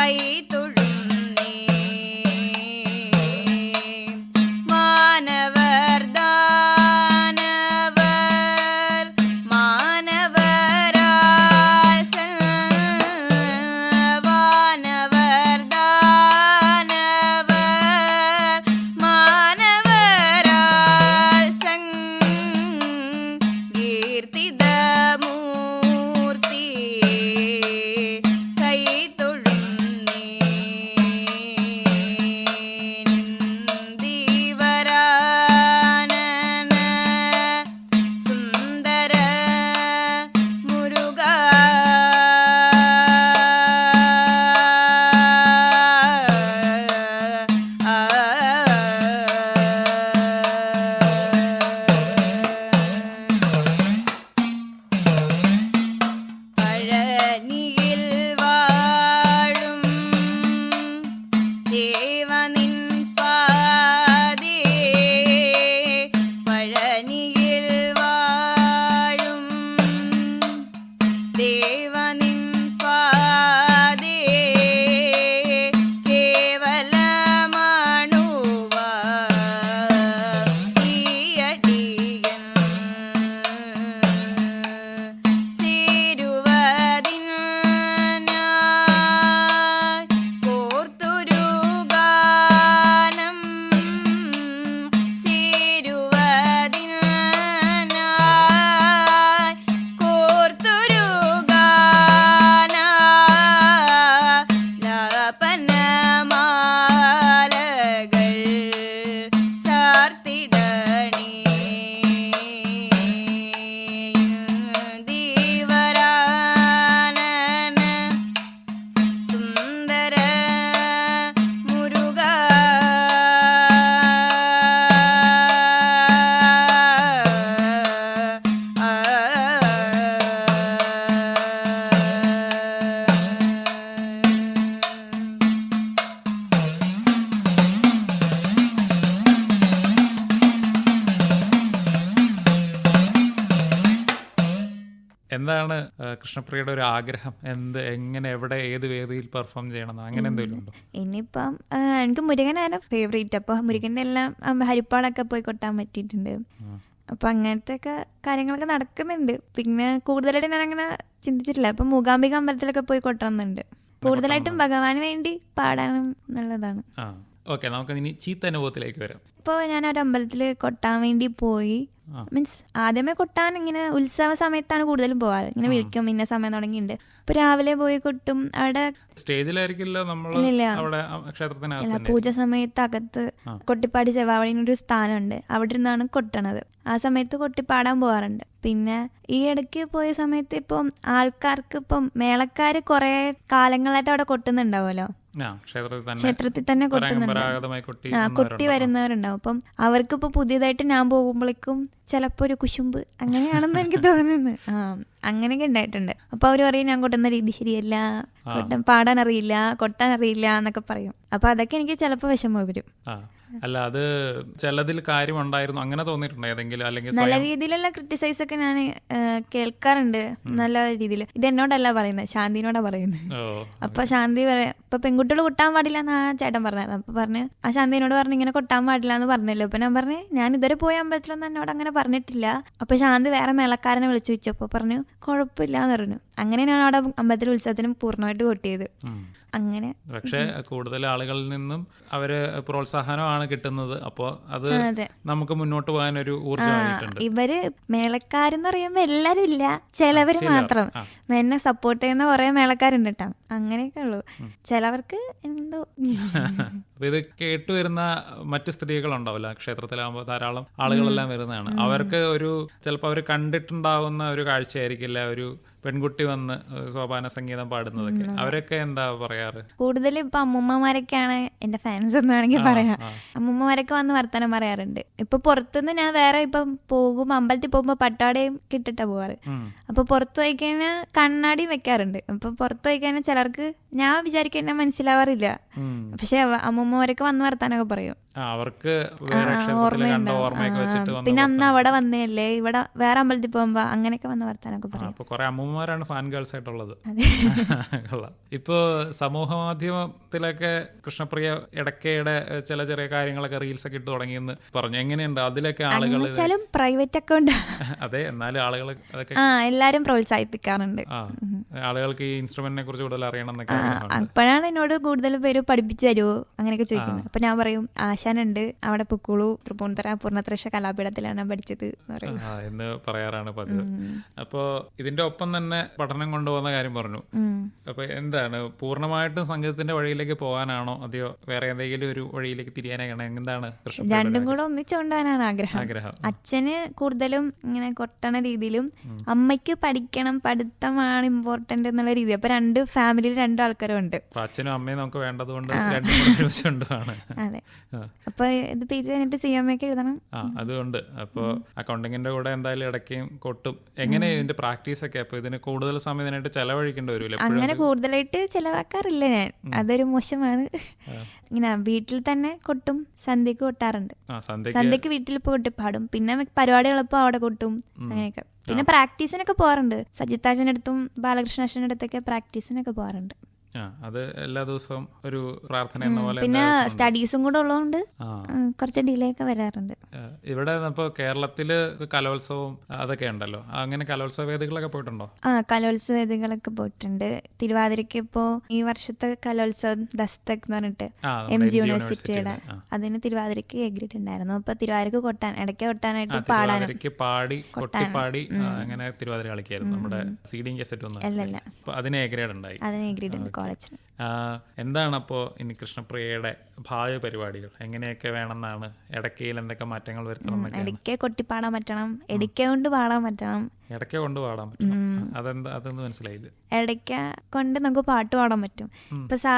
കൈ തൊഴുന്നേ മാനവർ ദാനവർ മാനവരാൽ വാനവർ ദാനവർ മാനവരാൽ സങ്കീർത്തിതമൂർത്തി കൈ തൊഴുന്നേ നിന്ദിവരാനന സുന്ദര മുരുക പഴനിയിൽ വാഴും ദേവനിൻ പാതേ പഴനിയിൽ വാഴും ദേവനിൻ പാതേ കേവലമാണുവ ഈ അടിയൻ ചേരുവതിനായി കോർത്തൊരു ഗാനം ചേരുവതിനായി കോർത്തൊരു ലാപനമാലകൾ ചാർത്തിടണേ ദീവരാനന സുന്ദര മുരുക എന്താണ് കൃഷ്ണപ്രിയയുടെ ഒരു ആഗ്രഹം? എങ്ങനെ, എവിടെ, ഏത് വേദിയിൽ പെർഫോം ചെയ്യണം അങ്ങനെ എന്തെങ്കിലും ഉണ്ടോ? ഇനിയിപ്പം എനിക്ക് മുരുകനാണ് ഫേവറേറ്റ്. അപ്പോൾ മുരുകൻ്റെ എല്ലാം ഹരിപ്പാടൊക്കെ പോയി കൊട്ടാൻ പറ്റിയിട്ടുണ്ട്. അപ്പം അങ്ങനത്തെ ഒക്കെ കാര്യങ്ങളൊക്കെ നടക്കുന്നുണ്ട്. പിന്നെ കൂടുതലായിട്ട് ഞാൻ അങ്ങനെ ചിന്തിച്ചിട്ടില്ല. അപ്പം മൂകാംബിക അമ്പലത്തിലൊക്കെ പോയി കൊട്ടണമെന്നുണ്ട്. കൂടുതലായിട്ടും ഭഗവാന് വേണ്ടി പാടാനും എന്നുള്ളതാണ്. ഓക്കെ, നമുക്ക് ഇനി ചീത്ത അനുഭവത്തിലേക്ക് വരാം. ഇപ്പോൾ ഞാനൊരു അമ്പലത്തിൽ കൊട്ടാൻ വേണ്ടി പോയി. മീൻസ് ആദ്യമേ കൊട്ടാൻ ഇങ്ങനെ ഉത്സവ സമയത്താണ് കൂടുതലും പോവാറ്. ഇങ്ങനെ വിളിക്കും ഇന്ന സമയം തുടങ്ങിയിട്ടുണ്ട്. ഇപ്പൊ രാവിലെ പോയി കൊട്ടും. അവിടെ സ്റ്റേജിലായിരിക്കില്ല, പൂജ സമയത്ത് അകത്ത് കൊട്ടിപ്പാടി ചെവാവളിനൊരു സ്ഥാനമുണ്ട്, അവിടെ ഇരുന്നാണ് കൊട്ടണത്. ആ സമയത്ത് കൊട്ടിപ്പാടാൻ പോവാറുണ്ട്. പിന്നെ ഈ ഇടയ്ക്ക് പോയ സമയത്ത് ഇപ്പം ആൾക്കാർക്ക് ഇപ്പം മേളക്കാര് കുറെ കാലങ്ങളായിട്ട് അവിടെ കൊട്ടുന്നുണ്ടാവുമല്ലോ, ക്ഷേത്രത്തിൽ തന്നെ കൊട്ടുന്നുണ്ട്. കൊട്ടി വരുന്നവരുണ്ടാവും. അപ്പം അവർക്കിപ്പോ പുതിയതായിട്ട് ഞാൻ പോകുമ്പോഴേക്കും ചിലപ്പോ ഒരു കുശുമ്പ് അങ്ങനെയാണെന്ന് എനിക്ക് തോന്നുന്നു. അങ്ങനെയൊക്കെ ഉണ്ടായിട്ടുണ്ട്. അപ്പൊ അവര് പറയും ഞാൻ കൊട്ടുന്ന രീതി ശരിയല്ല, പാടാൻ അറിയില്ല, കൊട്ടാൻ അറിയില്ല എന്നൊക്കെ പറയും. അപ്പൊ അതൊക്കെ എനിക്ക് ചിലപ്പോ വിഷമം വരും. അല്ല, അത് ചിലതിൽ കാര്യമുണ്ടായിരുന്നു അങ്ങനെ തോന്നിയിട്ടുണ്ടോ ഏതെങ്കിലും? അല്ലെങ്കിൽ നല്ല രീതിയിലുള്ള ക്രിട്ടിസൈസ് ഒക്കെ ഞാൻ കേൾക്കാറുണ്ട്. നല്ല രീതിയിൽ. ഇത് എന്നോടല്ല പറയുന്നത്, ശാന്തിനോടാ പറയുന്നത്. അപ്പൊ ശാന്തി പറയാം, ഇപ്പൊ പെൺകുട്ടികൾ കൊട്ടാൻ പാടില്ല എന്നാ ചേട്ടൻ പറഞ്ഞത്. അപ്പൊ പറഞ്ഞ് ആ ശാന്തിനോട് പറഞ്ഞു ഇങ്ങനെ കൊട്ടാൻ പാടില്ല എന്ന് പറഞ്ഞല്ലോ. അപ്പൊ ഞാൻ പറഞ്ഞു ഞാൻ ഇതുവരെ പോയ അമ്പലത്തിലൊന്നും എന്നോട് അങ്ങനെ പറഞ്ഞിട്ടില്ല. അപ്പൊ ശാന്തി വേറെ മേളക്കാരനെ വിളിച്ചു വെച്ചു. അപ്പൊ പറഞ്ഞു കുഴപ്പമില്ല എന്ന് പറഞ്ഞു. അങ്ങനെ ഞാൻ അവിടെ അമ്പലത്തിൽ ഉത്സവത്തിനും പൂർണ്ണമായിട്ട് കൊട്ടിയത്. അങ്ങനെ പക്ഷെ കൂടുതൽ ആളുകളിൽ നിന്നും അവര് പ്രോത്സാഹനമാണ് കിട്ടുന്നത്. അപ്പോൾ അത് നമുക്ക് മുന്നോട്ട് പോകാൻ ഒരു ഊർജ്ജമായിട്ടുണ്ട്. ഇവര് മേളക്കാരെന്ന് പറയുമ്പോ എല്ലാരും ഇല്ല, ചിലവര് മാത്രം. എന്നെ സപ്പോർട്ട് ചെയ്യുന്ന കുറെ മേളക്കാരുണ്ട് കേട്ടോ. അങ്ങനെയൊക്കെ ഉള്ളു. ചിലവർക്ക് എന്തോ അപ്പൊ ഇത് കേട്ടുവരുന്ന മറ്റു സ്ത്രീകളുണ്ടാവില്ല, ക്ഷേത്രത്തിലാകുമ്പോൾ ധാരാളം ആളുകളെല്ലാം വരുന്നതാണ്. അവർക്ക് ഒരു ചിലപ്പോൾ അവർ കണ്ടിട്ടുണ്ടാവുന്ന ഒരു കാഴ്ചയായിരിക്കില്ല ഒരു പെൺകുട്ടി വന്ന് സോപാന സംഗീതം പാടുന്നതൊക്കെ. അവരൊക്കെ എന്താ പറയാറ്? കൂടുതലും ഇപ്പൊ അമ്മൂമ്മമാരൊക്കെയാണ് എന്റെ ഫാൻസ് എന്ന് വേണമെങ്കിൽ പറയാം. അമ്മൂമ്മമാരൊക്കെ വന്ന് വർത്തമാനം പറയാറുണ്ട്. ഇപ്പൊ പുറത്തുനിന്ന് ഞാൻ വേറെ ഇപ്പം പോകുമ്പോ അമ്പലത്തിൽ പോകുമ്പോ പട്ടാടയും കിട്ടിട്ടാ പോവാറ്. അപ്പൊ പുറത്തു പോയി കഴിഞ്ഞാൽ കണ്ണാടിയും വെക്കാറുണ്ട്. അപ്പൊ പുറത്തു പോയി കഴിഞ്ഞാൽ ചിലർക്ക് ഞാൻ വിചാരിക്കാൻ എന്നെ മനസ്സിലാവാറില്ല. പക്ഷെ അമ്മൂമ്മമാരൊക്കെ വന്ന് വർത്താനൊക്കെ പറയും. അവർക്ക് ഓർമ്മയൊക്കെ വെച്ചിട്ട് പിന്നെ അന്ന് അവിടെ വന്നേല്ലേ, ഇവിടെ വേറെ അമ്പലത്തിൽ പോകുമ്പോ അങ്ങനെയൊക്കെ വന്ന് വർത്താനൊക്കെ പറയും. കുറെ അമ്മൂമ്മ അവന്മാരാണ് ഫാൻ ഗേൾസ് ആയിട്ടുള്ളത്. കൊള്ളാം. ഇപ്പോ സമൂഹ മാധ്യമത്തിലൊക്കെ കൃഷ്ണപ്രിയ ഇടയ്ക്കയുടെ ചില ചെറിയ കാര്യങ്ങളൊക്കെ റീൽസ് ഒക്കെ ഇട്ട് തുടങ്ങിയെന്ന് പറഞ്ഞു. എങ്ങനെയുണ്ട് അതിലൊക്കെ ആളുകൾ? Private account. അതെ, എന്നാലും ആളുകൾ അതൊക്കെ എല്ലാരും പ്രോത്സാഹിപ്പിക്കാറുണ്ട്. ആളുകൾക്ക് ഈ ഇൻസ്ട്രുമെന്റിനെ കുറിച്ച് കൂടുതൽ അറിയണം എന്നൊക്കെ. അപ്പോഴാണ് എന്നോട് കൂടുതൽ പേര് പഠിപ്പിച്ചു തരുമോ അങ്ങനെയൊക്കെ ചോദിക്കുന്നത്. അപ്പൊ ഞാൻ പറയും ആശാനുണ്ട് അവിടെ പൊക്കോളൂ, തൃപ്പൂണിത്തറ പൂർണ്ണത്രേശ കലാപീഠത്തിലാണ് പഠിച്ചത് എന്ന് പറയാറാണ് പതിവ്. അപ്പോ ഇതിന്റെ ഒപ്പം തന്നെ പഠനം കൊണ്ടുപോകുന്ന കാര്യം പറഞ്ഞു. അപ്പൊ എന്താണ്, പൂർണ്ണമായിട്ടും സംഗീതത്തിന്റെ വഴിയിലേക്ക് പോകാനാണോ അതെയോ വേറെ ഏതെങ്കിലും ഒരു വഴിയിലേക്ക് തിരിയാനാണ്? എന്താണ്? രണ്ടും കൂടെ ഒന്നിച്ചുകൊണ്ടാണ് ആഗ്രഹം. അച്ഛന് കൂടുതലും ഇങ്ങനെ കൊട്ടണ രീതിയിലും അമ്മയ്ക്ക് പഠിക്കണം, പഠിത്തമാണ് ഇമ്പോർട്ടന്റ് എന്നുള്ള രീതി. അപ്പൊ ഫാമിലിയിൽ രണ്ടാൾക്കാരും ഉണ്ട്. അച്ഛനും അമ്മയും നമുക്ക് വേണ്ടതുകൊണ്ട് അതെ. അപ്പൊ ഇത് PG കഴിഞ്ഞിട്ട് CMA ഒക്കെ എഴുതണം. അതുകൊണ്ട് അപ്പൊ അക്കൗണ്ടിങ്ങിന്റെ കൂടെ എന്തായാലും ഇടയ്ക്കും കൊട്ടും. എങ്ങനെ ഇതിന്റെ പ്രാക്ടീസ് ഒക്കെ? അപ്പൊ ഇതിന് കൂടുതൽ സമയം ഇതിനായിട്ട് ചെലവഴിക്കേണ്ടി വരും? അങ്ങനെ കൂടുതലായിട്ട് ചെലവാക്കാറില്ല ഞാൻ, അതൊരു മോശമാണ്. ഇങ്ങനെ വീട്ടിൽ തന്നെ കൊട്ടും, സന്ധ്യക്ക് കൊട്ടാറുണ്ട്. സന്ധ്യക്ക് വീട്ടിൽ പോയി കൊട്ടി പാടും, പിന്നെ പരിപാടികളപ്പോ അവിടെ കൊട്ടും, അങ്ങനെയൊക്കെ. പിന്നെ പ്രാക്ടീസിനൊക്കെ പോകാറുണ്ട്. സജിത്താശന്റെ അടുത്തും ബാലകൃഷ്ണാശന്റെ അടുത്തൊക്കെ പ്രാക്ടീസിനൊക്കെ പോകാറുണ്ട്. അത് എല്ലാ ദിവസവും ഒരു പ്രാർത്ഥന എന്ന പോലെ. പിന്നെ സ്റ്റഡീസും കൂടെ ഉള്ളതുകൊണ്ട് കുറച്ച് ഡിലേ ഒക്കെ വരാറുണ്ട്. ഇവിടെ ഇപ്പോ കേരളത്തില് കലോത്സവം അതൊക്കെ ഉണ്ടല്ലോ, അങ്ങനെ കലോത്സവ വേദികളൊക്കെ പോയിട്ടുണ്ടോ? കലോത്സവ വേദികളൊക്കെ പോയിട്ടുണ്ട്. തിരുവാതിരക്ക് ഇപ്പോ ഈ വർഷത്തെ കലോത്സവം ദസ്തക് എന്ന് പറഞ്ഞിട്ട് MG യൂണിവേഴ്സിറ്റിയുടെ, അതിന് തിരുവാതിരക്ക് ഗ്രേഡ് ഉണ്ടായിരുന്നു. അപ്പൊ തിരുവാതിരക്ക് ഇടയ്ക്ക് കൊട്ടാനായിട്ട് പാടി അങ്ങനെ തിരുവാതിര കളിക്കായിരുന്നു. നമ്മുടെ CD കാസറ്റ് ഒന്നും അല്ലല്ല, അതിന് എ ഗ്രേഡ് ഉണ്ടായി. അതിന് എ ഗ്രേഡ് ഉണ്ട് കോളേജിന്. എന്താണ് അപ്പോൾ ഇനി കൃഷ്ണപ്രിയയുടെ ഭാവി പരിപാടികൾ? എങ്ങനെയൊക്കെ വേണമെന്നാണ്? ഇടയ്ക്കയിൽ എന്തൊക്കെ മാറ്റങ്ങൾ വരുത്തണം? ഇടയ്ക്ക് കൊട്ടിപ്പാടാൻ പറ്റണം, ഇടയ്ക്ക കൊണ്ട് പാടാൻ പറ്റണം. ഇടയ്ക്ക കൊണ്ട് പാടാൻ പറ്റണം, അതൊന്നും മനസ്സിലായില്ല. ഇടയ്ക്ക കൊണ്ട് നമുക്ക് പാട്ട് പാടാൻ പറ്റും. ഇപ്പൊ സാ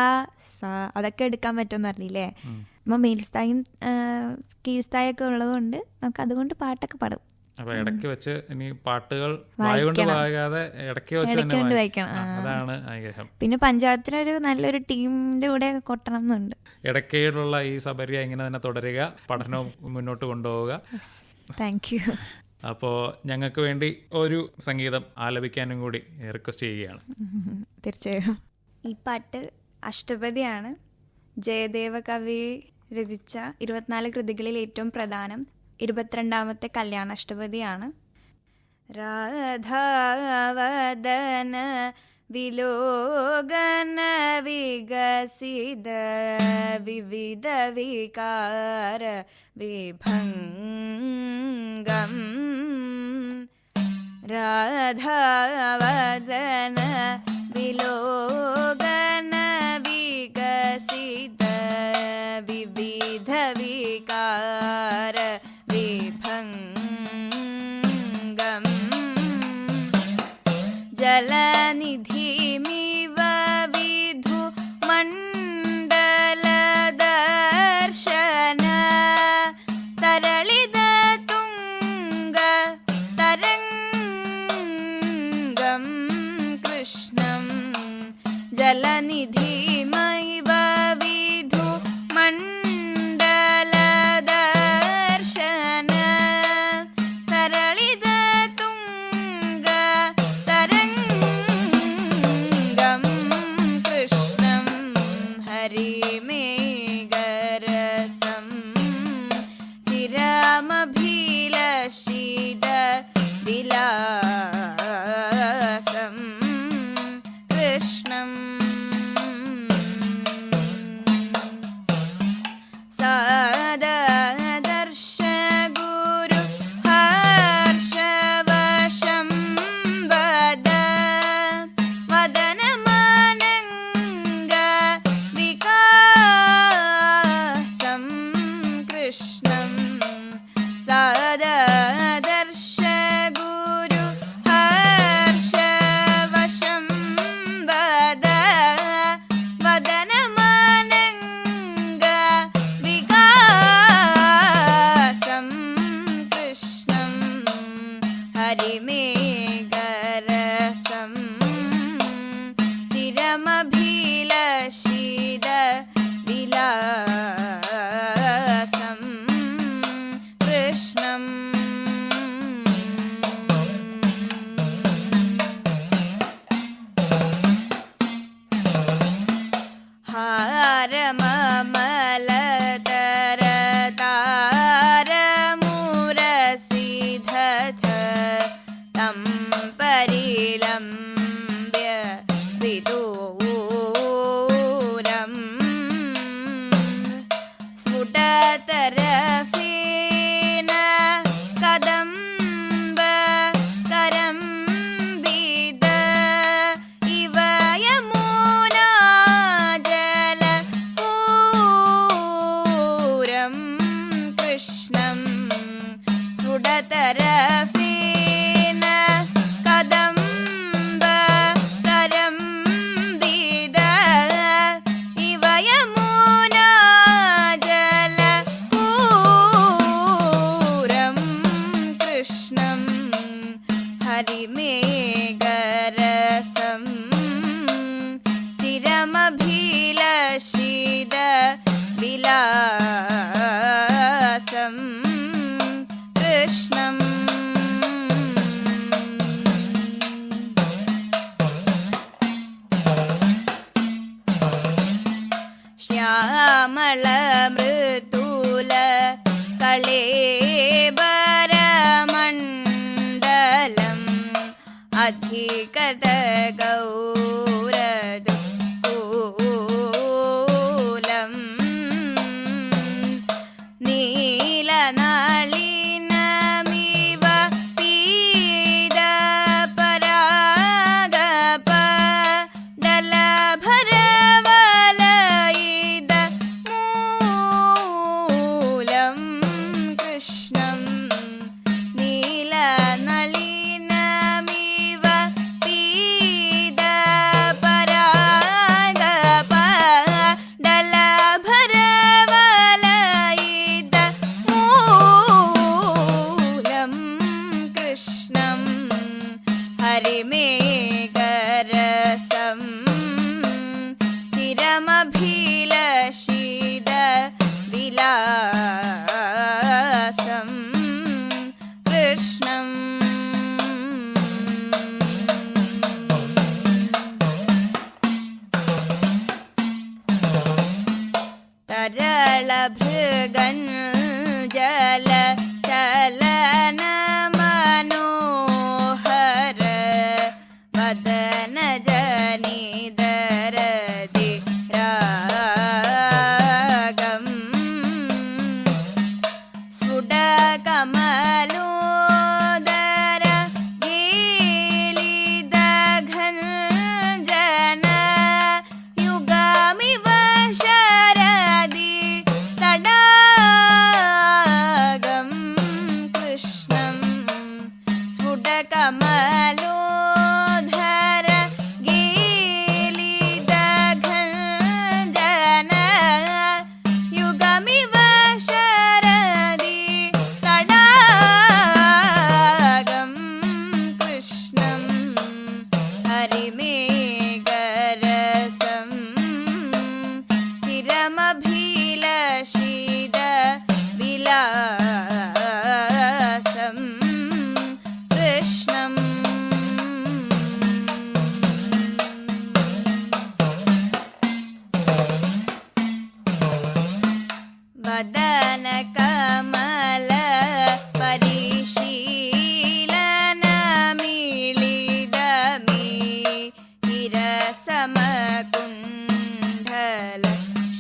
അതൊക്കെ എടുക്കാൻ പറ്റുമെന്ന് അറിയില്ലേ. അപ്പൊ മേൽസ്ഥായും കീഴ്സ്ഥായൊക്കെ ഉള്ളത് കൊണ്ട് നമുക്ക് അതുകൊണ്ട് പാട്ടൊക്കെ പാടും. അപ്പൊ ഇടയ്ക്ക് വെച്ച് ഇനി പാട്ടുകൾ വായിക്കൊണ്ട് വായിക്കാതെ ഇടയ്ക്ക് വെച്ച് വായിക്കണം, അതാണ് ആഗ്രഹം. പിന്നെ പഞ്ചായത്തിനൊരു നല്ലൊരു ടീമിന്റെ കൂടെ കൊട്ടണം എന്നുണ്ട്. ഇടയ്ക്കുള്ള ഈ സബരിയ ഇങ്ങനെ തന്നെ തുടരുക, പഠനവും മുന്നോട്ട് കൊണ്ടുപോവുക. Thank you. അപ്പോൾ ഞങ്ങൾക്ക് വേണ്ടി ഒരു സംഗീതം ആലപിക്കാനും കൂടി റിക്വസ്റ്റ് ചെയ്യുകയാണ്. തീർച്ചയായും. ഈ പാട്ട് അഷ്ടപതിയാണ്. ജയദേവ കവി രചിച്ച 24 കൃതികളിൽ ഏറ്റവും പ്രധാനം 22ാമത്തെ കല്യാണാഷ്ടപതിയാണ്. രാധാവദന വിലോകന വികസിത വിവിധ വികാര വിഭംഗം. രാധാവദന വിലോകന വികസിത വിവിധ വികാര വിഭംഗം. ജലനിധിമിവ വിധു മണ്ഡലദർശന തരളിത തുംഗ തരംഗം കൃഷ്ണം. ജലനിധിമൈവ വിധു മണ്ഡലദർശന തരളിത തുംഗ തരംഗം കൃഷ്ണം. ഹരിമേഘരസം ചിരമഭിലഷിത വിലാസം കൃഷ്ണം. സാദർശ ഗുരു ഹർഷവശം വദ വദനമാനംഗ വികാര परममलतर तारमुरसिधथ तं परिलम्ब्य विदूरम् स्फुटतरफेन कदम्ब करं विद इव यमुना जलपूरं कृष्णं स्फुटतरफेन कदम्ब करं विद इव यमुना जलपूरं कृष्णं हरिमेघरसं चिरमभिलषित विलासं कृष्णम् श्यामलमृदुल कळेबरमण्डलम् अधिकतगौरदुकूलम् नीलनलिनमिव पीदपरागपडलभरवलयित मूलं कृष्णं नीलनलिनमिव पीदपरागपडलभरवलयित मूलं कृष्णं हरिमेघरसं चिरमभिलषित विलासं कृष्णम् तरलभृगञ्जल चलन मनोहर वदन जनिदरदि रागम् स्फुटकमलोदर गीलिदघञ्जन युगमिव शरदि तडागं कृष्णं स्फुटकमलोधर गीलिदघञ्जन युगमिव शरदि तडागं कृष्णं हरिमेघरसं चिरमभिलषित विलासं कृष्णम् वदन कमल परिशीलन मिलिदमि हिरसमकुण्डल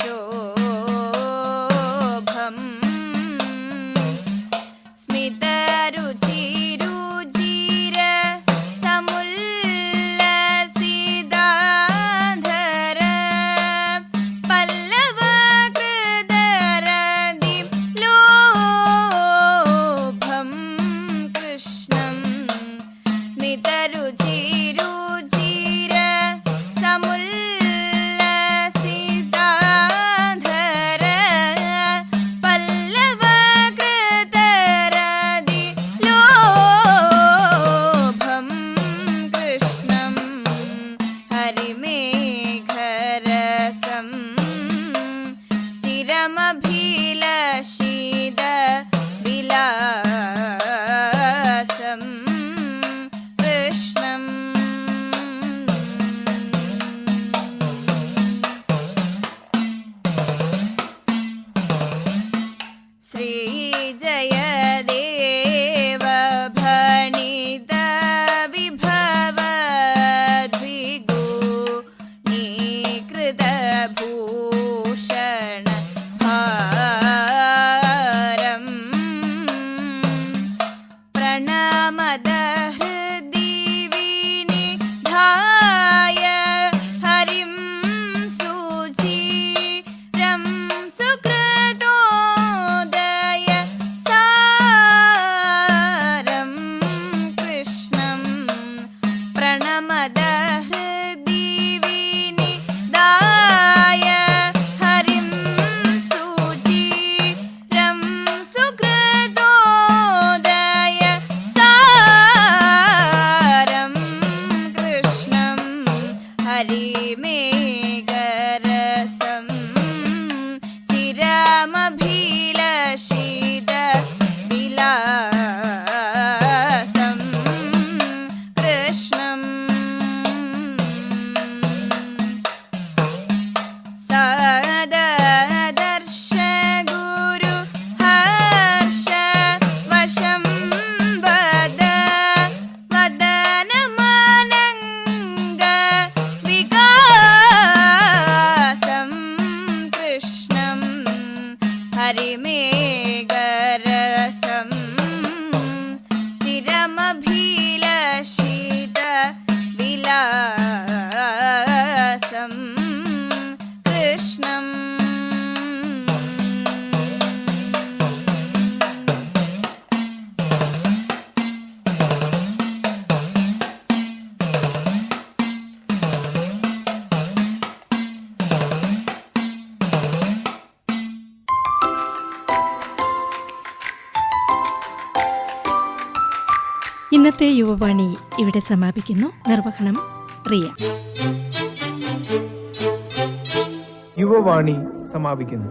शोभम् स्मितरुचिरुचिर समुल्लसिदाधर पल्लवकृदरदि लोभं कृष्णं स्मितरुचिरुचिर समुल्लसिदाधर पल्लवकृदरदि लोभं कृष्णं हरिमेघरसं चिरमभिलषित विलासं कृष्णम् जय देव भणित विभव द्विगुणीकृत भूषण भारम् प्रणमद हृदि विनिधाय हरिं सुचिरं सुकृतोदय सारं कृष्णं प्रणमद हृदि विनिधाय हरिं सुचिरं सुकृतोदय सारं कृष्णं हरिमेघरसं चिरमभिलषित विलासं कृष्णं सददर्श गुरु हर्ष वशं वद वदनमनङ्ग विकासं कृष्णं हरिमेघरसं चिरमभिलषित विलासं कृष्णम् ഇന്നത്തെ യുവവാണി ഇവിടെ സമാപിക്കുന്നു. നിർവഹണം റിയ. യുവവാണി സമാപിക്കുന്നു.